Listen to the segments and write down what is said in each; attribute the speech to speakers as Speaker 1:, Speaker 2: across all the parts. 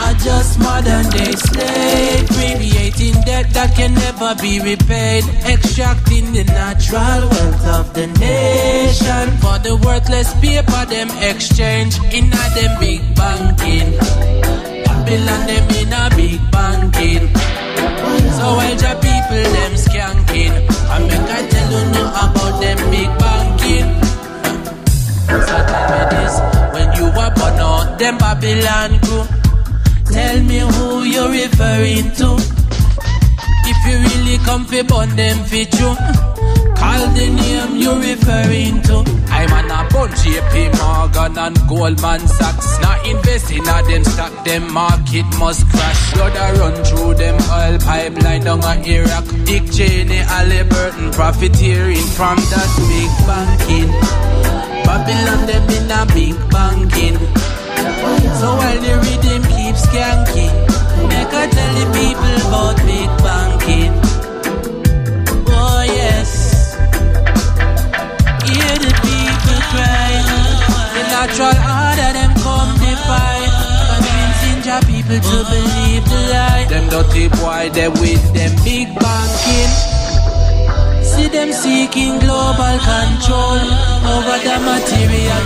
Speaker 1: I just modern day slave, creating debt that can never be repaid, extracting the natural wealth of the nation for the worthless paper them exchange in a them big banking. Babylon them in a big banking. So while the people them skanking, I make I tell you no about them big banking. So tell me this, when you were born out them Babylon crew, tell me who you're referring to. If you really come fi burn them fit you, call the name you're referring to. I'm on a bunch JP Morgan and Goldman Sachs. Not invest in a them stock, them market must crash. Gotta run through them oil pipeline down a Iraq. Dick Cheney, Halliburton, profiteering from that big banking. Babylon them in a big banking. So while the rhythm keeps skanking, make I tell the people about big banking. Oh yes, hear the people cry. The natural order them come defy, convincing your people to believe the lie. Them dirty boy they with them big banking. See them seeking global control over the material.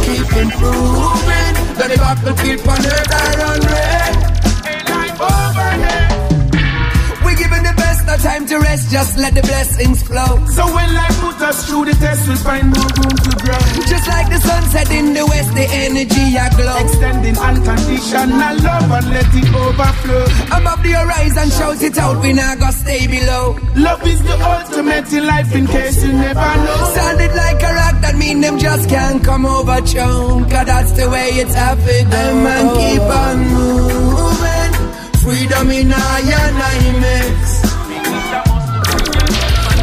Speaker 2: Keep improving, that the battlefield on earth are on red. Life overhead. We giving the best, no time to rest, just let the blessings flow. So when life put us through the test, we'll find more room to grow. Just like the sunset in the west, the energy a glow. Extending unconditional love and let it overflow. Above the horizon, shout it out, we not gonna stay below. Love is the ultimate in life, in case you never know. Sounded like a rock, that mean them just can't come over chunk. Cause that's the way it's happening. Man, keep on moving. Freedom in I mix.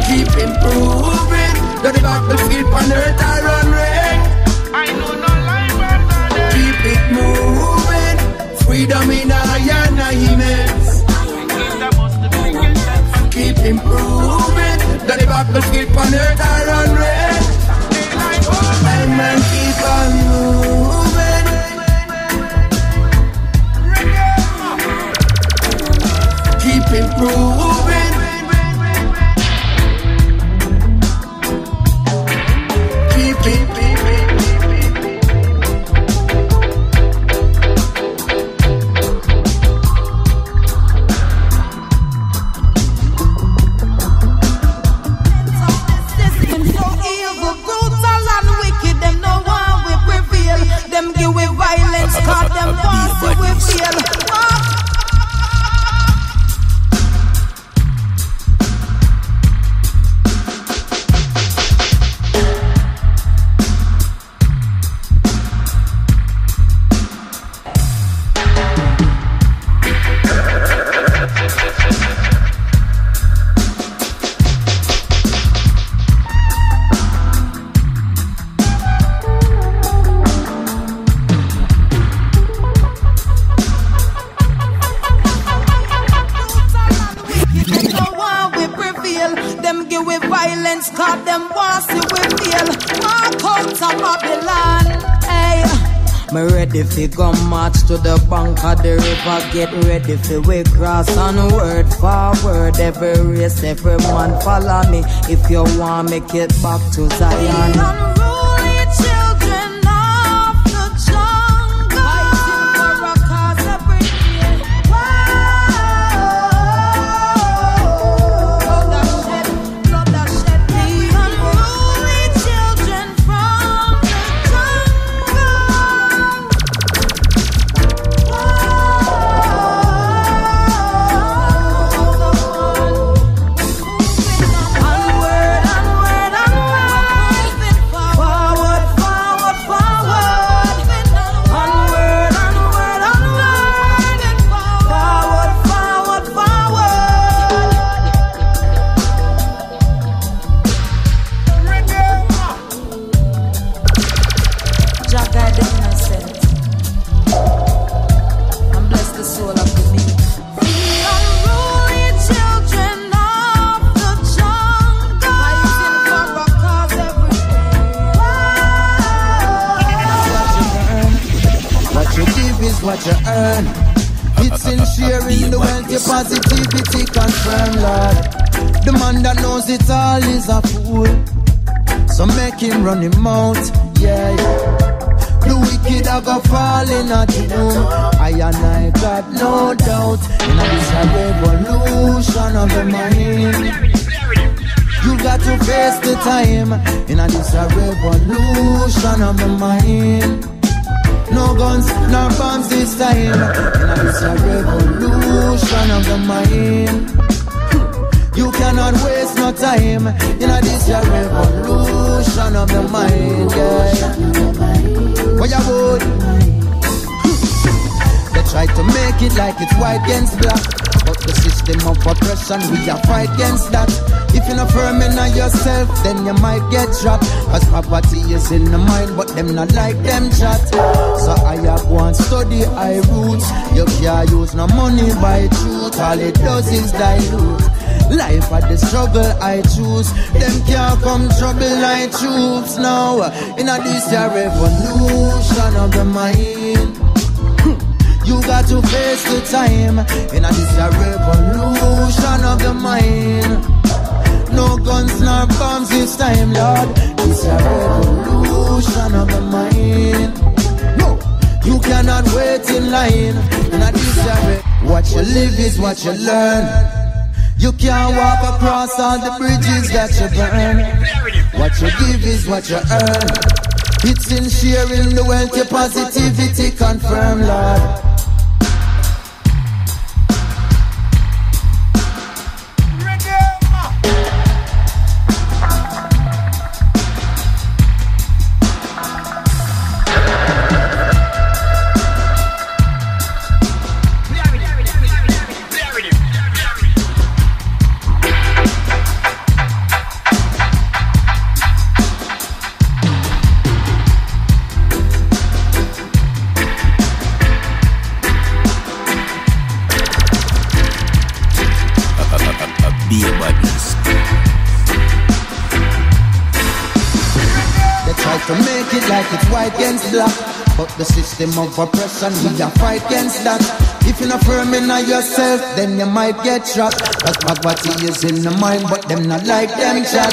Speaker 2: Keep improving. That the battlefield on earth are on red. I know no life after that. Keep it moving. Freedom in I mix. Keep improving. That the battlefield on earth are on red. Man, keep on moving. Keep improving. Keep it. Them give we violence, cause them want to we feel. Me ready fi go march to the bank of the river. Get ready fi we cross on word forward. Every race, every man follow me. If you want, make it back to Zion. what you earn. It's in sharing the wealth, your positivity confirm, Lord. The man that knows it all is a fool, so make him run him out, yeah. The wicked are gonna fall in a doom. I and I got no doubt. In this a revolution of the mind. You got to face the time. In this a revolution of the mind. No guns, no bombs this time. In this a revolution of the mind. You cannot waste no time. In this a revolution of the mind, yeah. Where you would? They try to make it like it's white against black, but the system of oppression, we are fight against that. If you're not firm in yourself, then you might get trapped. Cause poverty is in the mind, but them not like them chat. So I have one study, I roots. You can't use no money by truth. All it does is dilute. Life at the struggle I choose. Them can't come trouble like troops now. In a this revolution of the mind. You got to face the time. In a this revolution of the mind. No guns nor bombs this time, Lord. This a revolution of the mind. No, you cannot wait in line. In a this what you live is what you learn. You can't walk across all the bridges that you burn. What you give is what you earn. It's in sharing the wealth, your positivity confirm, Lord. To make it like it's white against black, but the system of oppression, we are fight against that. If you're not firm in yourself, then you might get trapped. Cause poverty is in the mind, but them not like them chat.